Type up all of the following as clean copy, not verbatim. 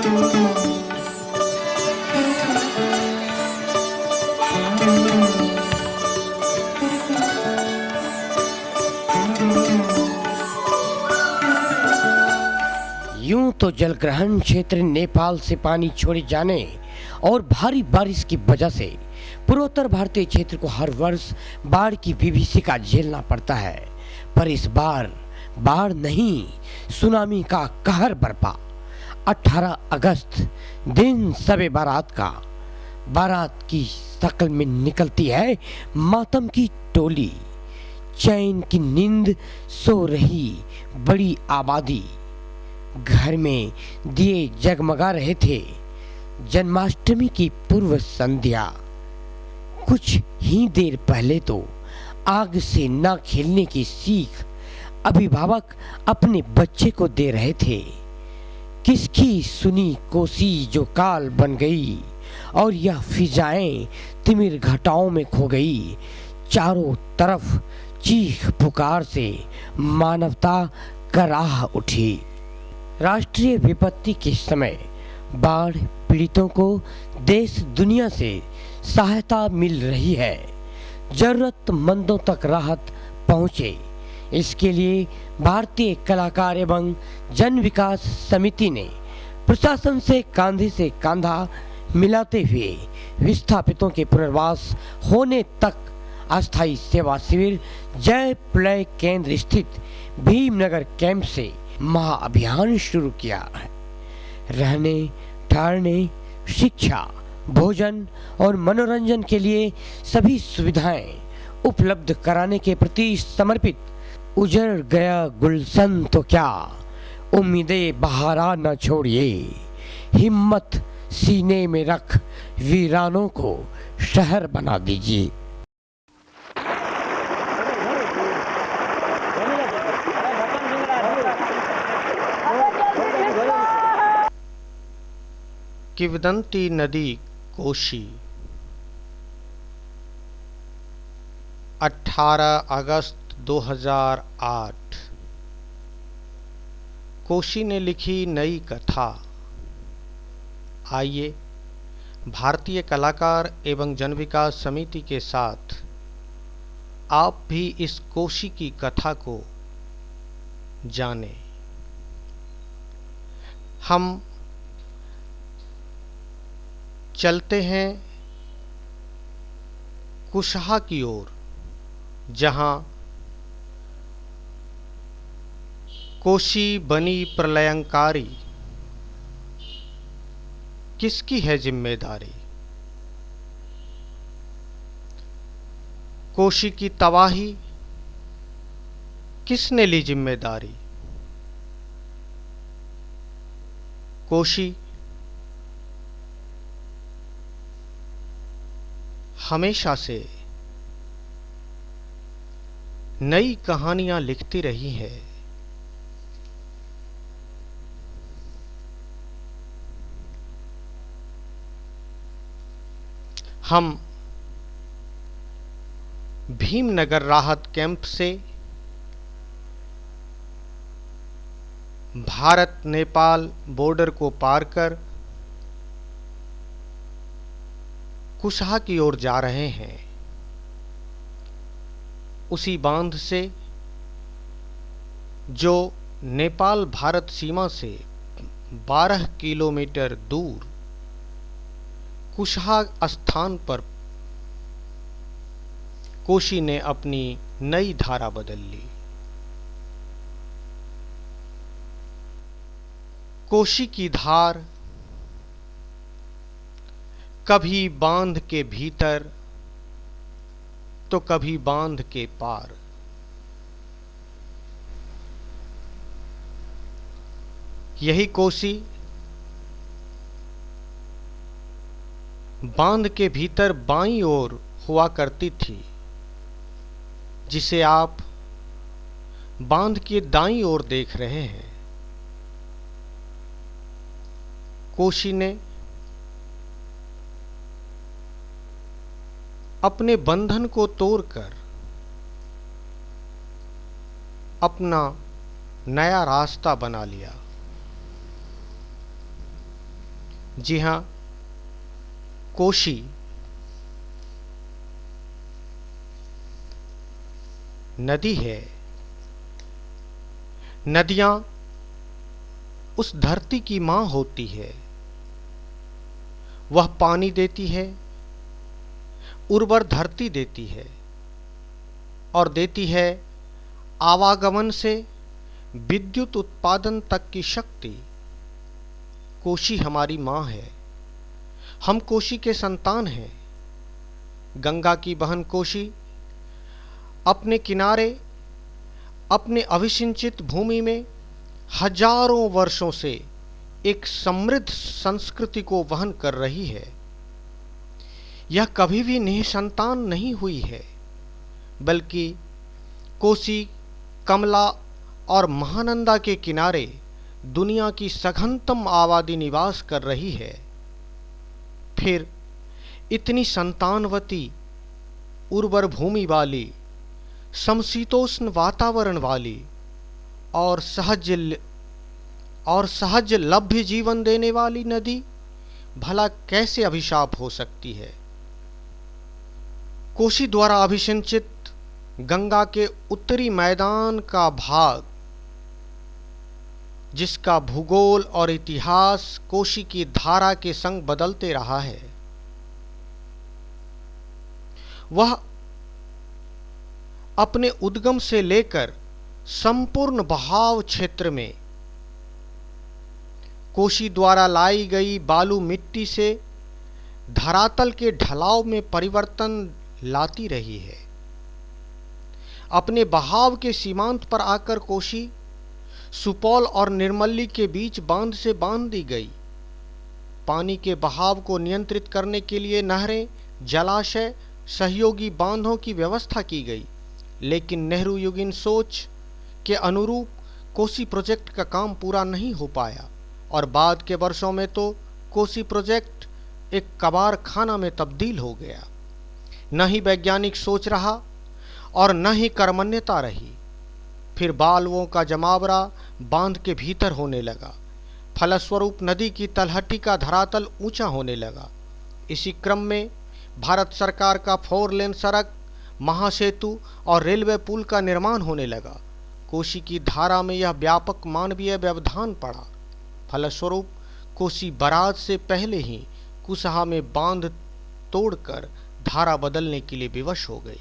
यूं तो जलग्रहण क्षेत्र नेपाल से पानी छोड़े जाने और भारी बारिश की वजह से पूर्वोत्तर भारतीय क्षेत्र को हर वर्ष बाढ़ की विभीषिका झेलना पड़ता है, पर इस बार बाढ़ नहीं, सुनामी का कहर बरपा। 18 अगस्त दिन सबे बारात का। बारात की शक्ल में निकलती है मातम की टोली। चैन की नींद सो रही बड़ी आबादी। घर में दिए जगमगा रहे थे। जन्माष्टमी की पूर्व संध्या। कुछ ही देर पहले तो आग से न खेलने की सीख अभिभावक अपने बच्चे को दे रहे थे। किसकी सुनी कोसी जो काल बन गई और यह फिजाएं तिमिर घटाओं में खो गई। चारों तरफ चीख पुकार से मानवता कराह उठी। राष्ट्रीय विपत्ति के समय बाढ़ पीड़ितों को देश दुनिया से सहायता मिल रही है। जरूरतमंदों तक राहत पहुंचे, इसके लिए भारतीय कलाकार एवं जन विकास समिति ने प्रशासन से कांधा मिलाते हुए विस्थापितों के पुनर्वास होने तक अस्थायी सेवा शिविर जय प्रलय केंद्र स्थित भीमनगर कैंप से महाअभियान शुरू किया है। रहने, ठहरने, शिक्षा, भोजन और मनोरंजन के लिए सभी सुविधाएं उपलब्ध कराने के प्रति समर्पित उजड़ गया गुलशन तो क्या, उम्मीदें बहारा न छोड़िए, हिम्मत सीने में रख वीरानों को शहर बना दीजिए। किंवदंती नदी कोशी। 18 अगस्त 2008 कोशी ने लिखी नई कथा। आइए भारतीय कलाकार एवं जन विकास समिति के साथ आप भी इस कोशी की कथा को जानें। हम चलते हैं कुशहा की ओर, जहां कोशी बनी प्रलयंकारी। किसकी है जिम्मेदारी? कोशी की तबाही किसने ली जिम्मेदारी? कोशी हमेशा से नई कहानियां लिखती रही है। हम भीमनगर राहत कैंप से भारत नेपाल बॉर्डर को पार कर कुशहा की ओर जा रहे हैं। उसी बांध से जो नेपाल भारत सीमा से 12 किलोमीटर दूर कुशहा स्थान पर कोशी ने अपनी नई धारा बदल ली। कोशी की धार कभी बांध के भीतर तो कभी बांध के पार। यही कोसी बांध के भीतर बाईं ओर हुआ करती थी, जिसे आप बांध के दाईं ओर देख रहे हैं। कोशी ने अपने बंधन को तोड़कर अपना नया रास्ता बना लिया। जी हाँ, कोशी नदी है। नदियां उस धरती की मां होती है। वह पानी देती है, उर्वर धरती देती है और देती है आवागमन से विद्युत उत्पादन तक की शक्ति। कोशी हमारी मां है। हम कोशी के संतान हैं। गंगा की बहन कोशी अपने किनारे, अपने अभिसिंचित भूमि में हजारों वर्षों से एक समृद्ध संस्कृति को वहन कर रही है। यह कभी भी निसंतान नहीं हुई है, बल्कि कोसी, कमला और महानंदा के किनारे दुनिया की सघनतम आबादी निवास कर रही है। फिर इतनी संतानवती, उर्वर भूमि वाली, समशीतोष्ण वातावरण वाली और सहज लभ्य जीवन देने वाली नदी भला कैसे अभिशाप हो सकती है? कोशी द्वारा अभिसिंचित गंगा के उत्तरी मैदान का भाग, जिसका भूगोल और इतिहास कोशी की धारा के संग बदलते रहा है, वह अपने उद्गम से लेकर संपूर्ण बहाव क्षेत्र में कोशी द्वारा लाई गई बालू मिट्टी से धरातल के ढलाव में परिवर्तन लाती रही है। अपने बहाव के सीमांत पर आकर कोशी सुपौल और निर्मली के बीच बांध से बांध दी गई। पानी के बहाव को नियंत्रित करने के लिए नहरें, जलाशय, सहयोगी बांधों की व्यवस्था की गई, लेकिन नेहरू युगीन सोच के अनुरूप कोसी प्रोजेक्ट का काम पूरा नहीं हो पाया और बाद के वर्षों में तो कोसी प्रोजेक्ट एक कबाड़ खाना में तब्दील हो गया। न ही वैज्ञानिक सोच रहा और न ही कर्मण्यता रही। फिर बालुओं का जमावड़ा बांध के भीतर होने लगा। फलस्वरूप नदी की तलहटी का धरातल ऊंचा होने लगा। इसी क्रम में भारत सरकार का 4 लेन सड़क, महासेतु और रेलवे पुल का निर्माण होने लगा। कोशी की धारा में यह व्यापक मानवीय व्यवधान पड़ा। फलस्वरूप कोसी बराज से पहले ही कुसहा में बांध तोड़कर धारा बदलने के लिए विवश हो गई।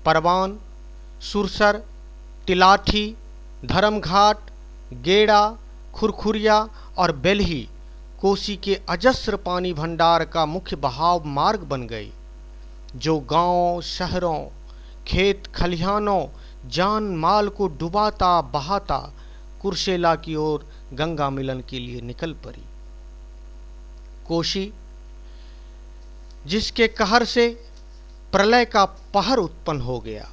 परवान, सुरसर, तिलाठी, धर्मघाट, गेड़ा, खुरखुरिया और बेल्ही कोसी के अजस्र पानी भंडार का मुख्य बहाव मार्ग बन गई, जो गांवों, शहरों, खेत खलिहानों, जान माल को डुबाता बहाता कुर्सेला की ओर गंगा मिलन के लिए निकल पड़ी। कोशी, जिसके कहर से प्रलय का पहर उत्पन्न हो गया।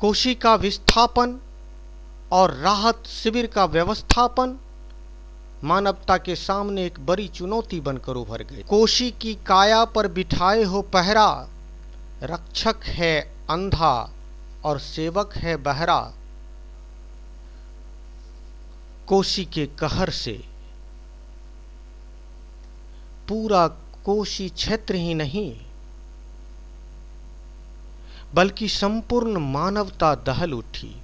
कोशी का विस्थापन और राहत शिविर का व्यवस्थापन मानवता के सामने एक बड़ी चुनौती बनकर उभर गई। कोशी की काया पर बिठाए हो पहरा, रक्षक है अंधा और सेवक है बहरा। कोशी के कहर से पूरा कोशी क्षेत्र ही नहीं, बल्कि संपूर्ण मानवता दहल उठी।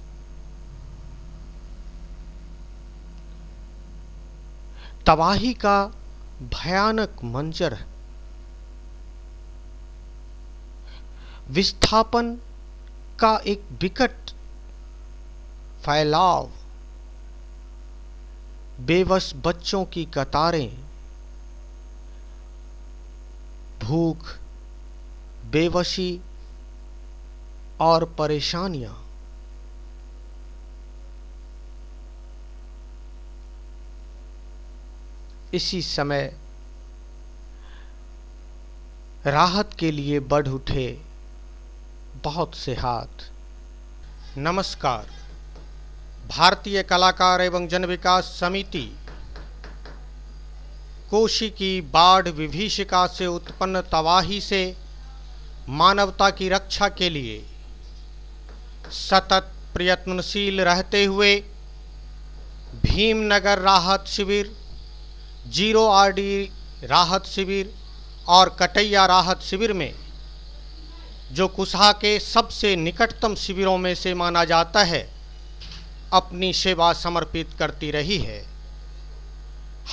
तबाही का भयानक मंजर, विस्थापन का एक विकट फैलाव, बेबस बच्चों की कतारें, भूख, बेबसी और परेशानियां। इसी समय राहत के लिए बढ़ उठे बहुत से हाथ। नमस्कार। भारतीय कलाकार एवं जन विकास समिति कोशी की बाढ़ विभीषिका से उत्पन्न तबाही से मानवता की रक्षा के लिए सतत प्रयत्नशील रहते हुए भीमनगर राहत शिविर, जीरो आरडी राहत शिविर और कटैया राहत शिविर में, जो कुशहा के सबसे निकटतम शिविरों में से माना जाता है, अपनी सेवा समर्पित करती रही है।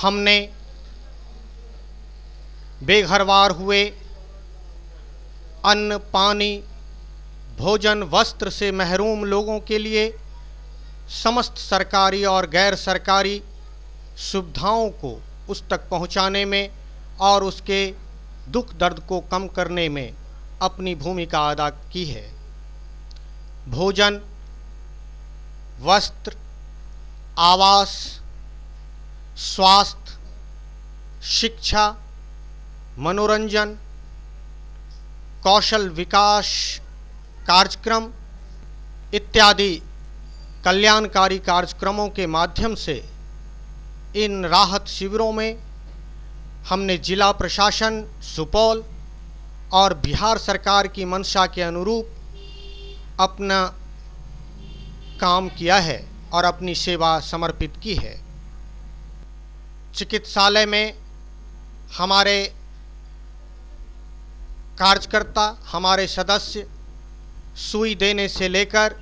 हमने बेघरवार हुए, अन्न, पानी, भोजन, वस्त्र से महरूम लोगों के लिए समस्त सरकारी और गैर सरकारी सुविधाओं को उस तक पहुंचाने में और उसके दुख दर्द को कम करने में अपनी भूमिका अदा की है। भोजन, वस्त्र, आवास, स्वास्थ्य, शिक्षा, मनोरंजन, कौशल विकास कार्यक्रम इत्यादि कल्याणकारी कार्यक्रमों के माध्यम से इन राहत शिविरों में हमने जिला प्रशासन सुपौल और बिहार सरकार की मंशा के अनुरूप अपना काम किया है और अपनी सेवा समर्पित की है। चिकित्सालय में हमारे कार्यकर्ता, हमारे सदस्य सुई देने से लेकर,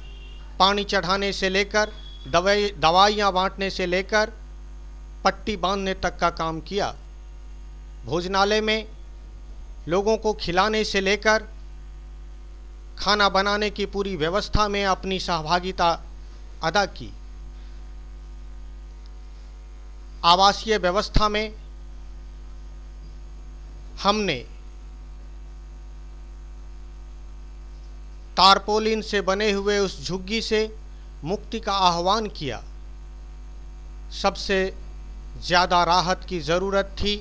पानी चढ़ाने से लेकर, दवाइयाँ बांटने से लेकर पट्टी बांधने तक का काम किया। भोजनालय में लोगों को खिलाने से लेकर खाना बनाने की पूरी व्यवस्था में अपनी सहभागिता अदा की। आवासीय व्यवस्था में हमने तारपोलिन से बने हुए उस झुग्गी से मुक्ति का आह्वान किया। सबसे ज़्यादा राहत की ज़रूरत थी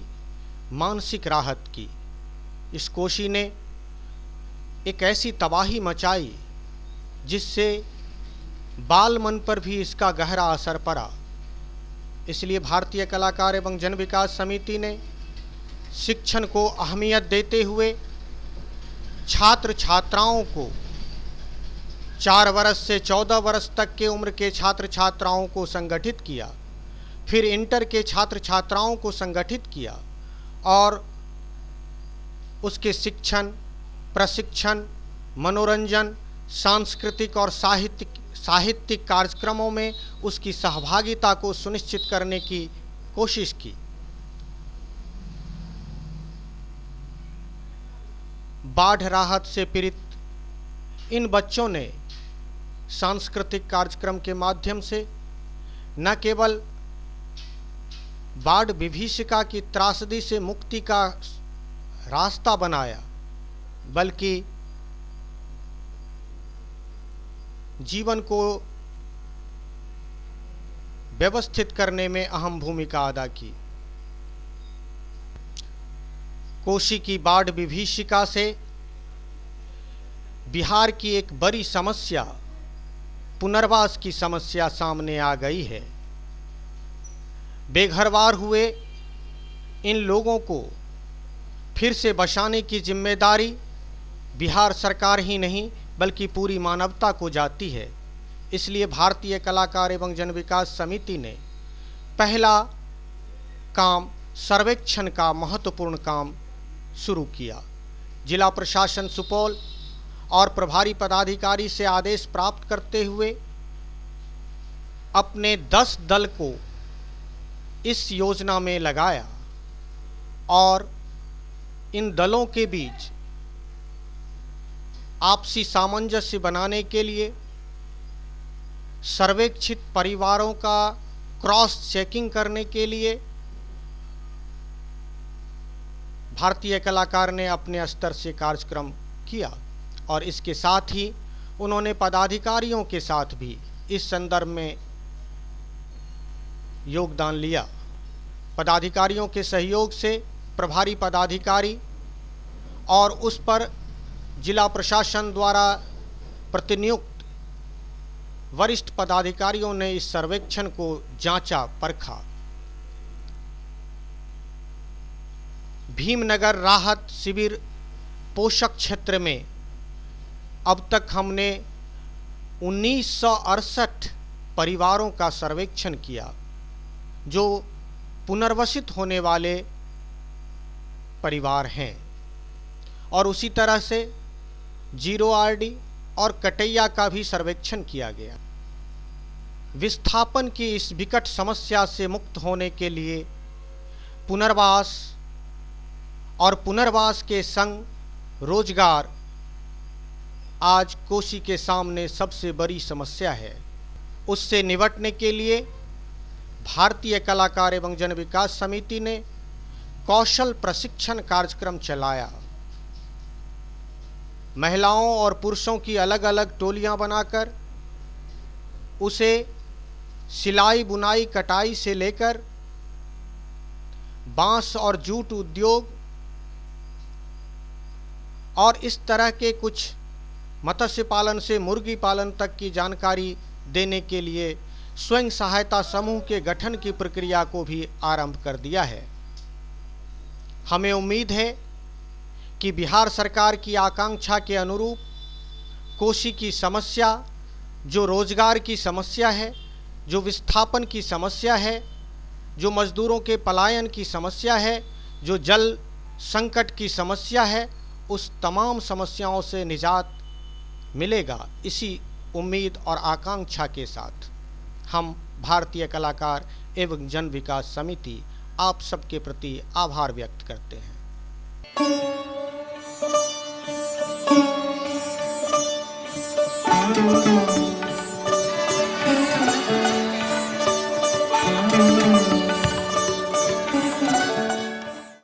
मानसिक राहत की। इस कोशी ने एक ऐसी तबाही मचाई जिससे बाल मन पर भी इसका गहरा असर पड़ा। इसलिए भारतीय कलाकार एवं जन विकास समिति ने शिक्षण को अहमियत देते हुए छात्र छात्राओं को 4 वर्ष से 14 वर्ष तक के उम्र के छात्र छात्राओं को संगठित किया, फिर इंटर के छात्र छात्राओं को संगठित किया और उसके शिक्षण, प्रशिक्षण, मनोरंजन, सांस्कृतिक और साहित्यिक कार्यक्रमों में उसकी सहभागिता को सुनिश्चित करने की कोशिश की। बाढ़ राहत से पीड़ित इन बच्चों ने सांस्कृतिक कार्यक्रम के माध्यम से न केवल बाढ़ विभीषिका की त्रासदी से मुक्ति का रास्ता बनाया, बल्कि जीवन को व्यवस्थित करने में अहम भूमिका अदा की। कोशी की बाढ़ विभीषिका से बिहार की एक बड़ी समस्या, पुनर्वास की समस्या सामने आ गई है। बेघरवार हुए इन लोगों को फिर से बसाने की जिम्मेदारी बिहार सरकार ही नहीं बल्कि पूरी मानवता को जाती है। इसलिए भारतीय कलाकार एवं जन विकास समिति ने पहला काम सर्वेक्षण का महत्वपूर्ण काम शुरू किया। जिला प्रशासन सुपौल और प्रभारी पदाधिकारी से आदेश प्राप्त करते हुए अपने 10 दल को इस योजना में लगाया और इन दलों के बीच आपसी सामंजस्य बनाने के लिए सर्वेक्षित परिवारों का क्रॉस चेकिंग करने के लिए भारतीय कलाकार ने अपने स्तर से कार्यक्रम किया और इसके साथ ही उन्होंने पदाधिकारियों के साथ भी इस संदर्भ में योगदान लिया। पदाधिकारियों के सहयोग से प्रभारी पदाधिकारी और उस पर जिला प्रशासन द्वारा प्रतिनियुक्त वरिष्ठ पदाधिकारियों ने इस सर्वेक्षण को जांचा परखा। भीमनगर राहत शिविर पोषक क्षेत्र में अब तक हमने 1968 परिवारों का सर्वेक्षण किया जो पुनर्वसित होने वाले परिवार हैं। और उसी तरह से जीरो आरडी और कटैया का भी सर्वेक्षण किया गया। विस्थापन की इस विकट समस्या से मुक्त होने के लिए पुनर्वास और पुनर्वास के संग रोजगार आज कोसी के सामने सबसे बड़ी समस्या है। उससे निपटने के लिए भारतीय कलाकार एवं जन विकास समिति ने कौशल प्रशिक्षण कार्यक्रम चलाया। महिलाओं और पुरुषों की अलग अलग टोलियां बनाकर उसे सिलाई बुनाई कटाई से लेकर बांस और जूट उद्योग और इस तरह के कुछ मत्स्य पालन से मुर्गी पालन तक की जानकारी देने के लिए स्वयं सहायता समूह के गठन की प्रक्रिया को भी आरंभ कर दिया है। हमें उम्मीद है कि बिहार सरकार की आकांक्षा के अनुरूप कोसी की समस्या, जो रोजगार की समस्या है, जो विस्थापन की समस्या है, जो मजदूरों के पलायन की समस्या है, जो जल संकट की समस्या है, उस तमाम समस्याओं से निजात मिलेगा। इसी उम्मीद और आकांक्षा के साथ हम भारतीय कलाकार एवं जन विकास समिति आप सबके प्रति आभार व्यक्त करते हैं।